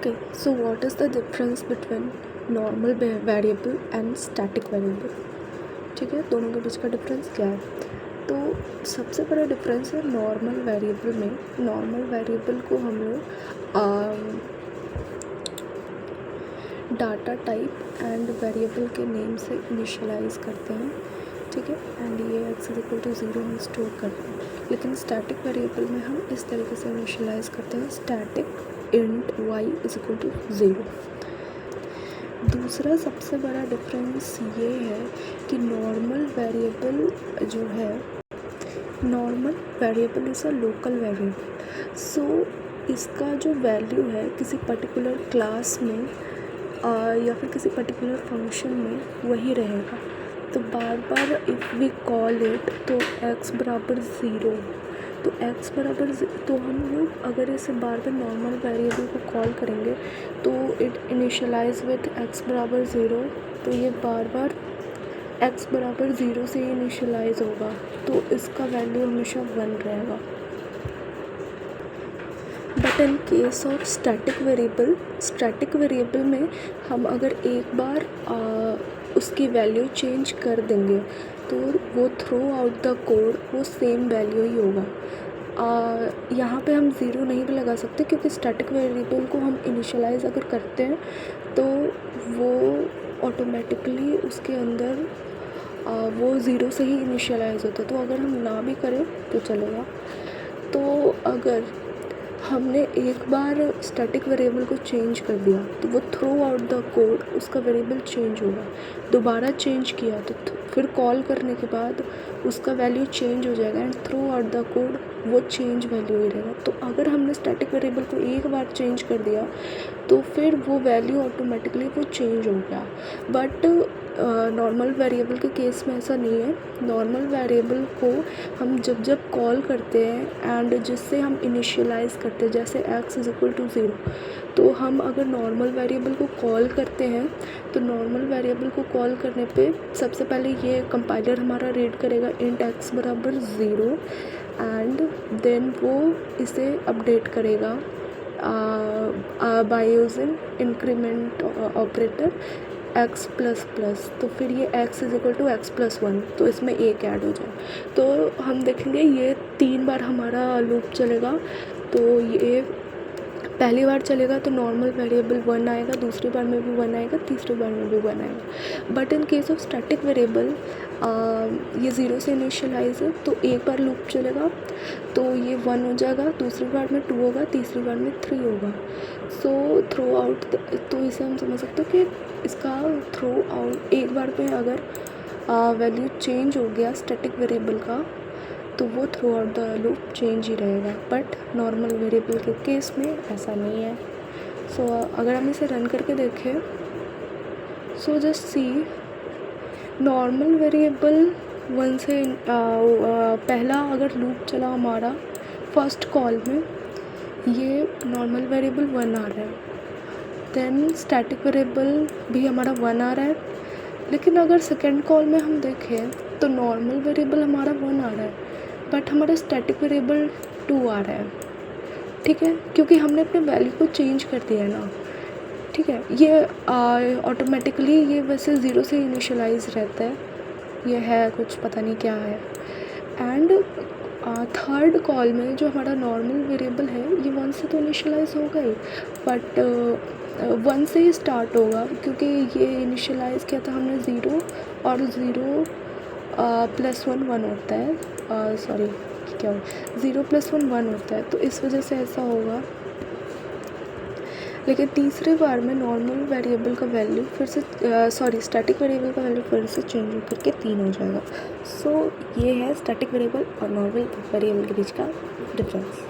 Okay, so what is the difference between normal variable and static variable? ठीक है, दोनों के बीच का डिफरेंस क्या है? तो सबसे बड़ा डिफरेंस है नॉर्मल वेरिएबल में। नॉर्मल वेरिएबल को हम लोग डाटा टाइप एंड वेरिएबल के नेम से इनिशियलाइज करते हैं, ठीक है, एंड ये x = 0 हम स्टोर करते हैं। लेकिन स्टैटिक वेरिएबल में हम इस तरीके से इनिशियलाइज करते हैं, स्टैटिक इंट y = 0। दूसरा सबसे बड़ा डिफरेंस ये है कि नॉर्मल वेरिएबल जो है, normal variable is a local variable, so इसका जो वैल्यू है किसी पर्टिकुलर क्लास में या फिर किसी पर्टिकुलर फंक्शन में वही रहेगा। तो बार बार इफ़ वी कॉल इट तो x बराबर 0, तो x बराबर तो हम लोग अगर इसे बार बार नॉर्मल वेरिएबल को कॉल करेंगे तो इट इनिशियलाइज विथ x बराबर 0, तो ये बार बार x बराबर 0 से ही इनिशियलाइज होगा, तो इसका वैल्यू हमेशा 1 रहेगा। But in case of static variable में हम अगर एक बार उसकी वैल्यू चेंज कर देंगे तो वो थ्रू आउट द कोड वो सेम वैल्यू ही होगा। यहाँ पे हम 0 नहीं भी लगा सकते क्योंकि स्टैटिक वेरिएबल को हम इनिशियलाइज अगर करते हैं तो वो ऑटोमेटिकली उसके अंदर वो 0 से ही इनिशियलाइज होता है, तो अगर हम ना भी करें तो चलेगा। तो अगर हमने एक बार स्टैटिक वेरिएबल को चेंज कर दिया तो वो थ्रू आउट द कोड उसका वेरिएबल चेंज होगा। दोबारा चेंज किया तो फिर कॉल करने के बाद उसका वैल्यू चेंज हो जाएगा and through out the code वो चेंज वैल्यू ही रहेगा। तो अगर हमने स्टैटिक वेरिएबल को एक बार चेंज कर दिया तो फिर वो वैल्यू ऑटोमेटिकली वो चेंज हो गया। बट नॉर्मल वेरिएबल के केस में ऐसा नहीं है। नॉर्मल वेरिएबल को हम जब कॉल करते हैं एंड जिससे हम इनिशियलाइज करते हैं, जैसे x = 0, तो हम अगर नॉर्मल वेरिएबल को कॉल करते हैं तो नॉर्मल वेरिएबल को कॉल करने पे सबसे पहले ये कंपाइलर हमारा रीड करेगा इंट x बराबर 0 एंड देन वो इसे अपडेट करेगा by using increment operator x ++, तो फिर ये x = x + 1, तो इसमें एक ऐड हो जाए। तो हम देखेंगे ये 3 बार हमारा लूप चलेगा। तो ये पहली बार चलेगा तो नॉर्मल वेरिएबल 1 आएगा, दूसरी बार में भी 1 आएगा, तीसरी बार में भी 1 आएगा। But in case of static variable ये 0 से इनिशियलाइज है, तो एक बार लूप चलेगा तो ये 1 हो जाएगा, दूसरी बार में 2 होगा, तीसरी बार में 3 होगा। सो थ्रू आउट, तो इसे हम समझ सकते हो कि इसका थ्रू आउट एक बार में अगर वैल्यू चेंज हो गया स्टैटिक वेरिएबल का तो वो throughout the loop change ही रहेगा। बट नॉर्मल वेरिएबल के केस में ऐसा नहीं है। सो अगर हम इसे रन करके देखें, so just see normal variable 1 से पहला अगर लूप चला हमारा फर्स्ट कॉल में, ये नॉर्मल वेरिएबल 1 आ रहा है, देन स्टैटिक वेरिएबल भी हमारा 1 आ रहा है। लेकिन अगर सेकेंड कॉल में हम देखें तो नॉर्मल वेरिएबल हमारा 1 आ रहा है बट हमारा स्टैटिक वेरिएबल 2 आ रहा है, ठीक है, क्योंकि हमने अपने वैल्यू को चेंज कर दिया है ना, ठीक है। ये ऑटोमेटिकली ये वैसे 0 से इनिशियलाइज रहता है, ये है कुछ पता नहीं क्या है। एंड थर्ड कॉल में जो हमारा नॉर्मल वेरिएबल है ये 1 से तो इनिशियलाइज होगा ही, बट 1 से ही स्टार्ट होगा क्योंकि ये इनिशियलाइज किया था हमने 0 और 0 + 1 1 होता है, सॉरी क्या हो 0 + 1 1 होता है, तो इस वजह से ऐसा होगा। लेकिन तीसरे बार में नॉर्मल वेरिएबल का वैल्यू फिर से स्टैटिक वेरिएबल का वैल्यू फिर से चेंज होकर के 3 हो जाएगा। सो ये है स्टैटिक वेरिएबल और नॉर्मल वेरिएबल के बीच का डिफरेंस।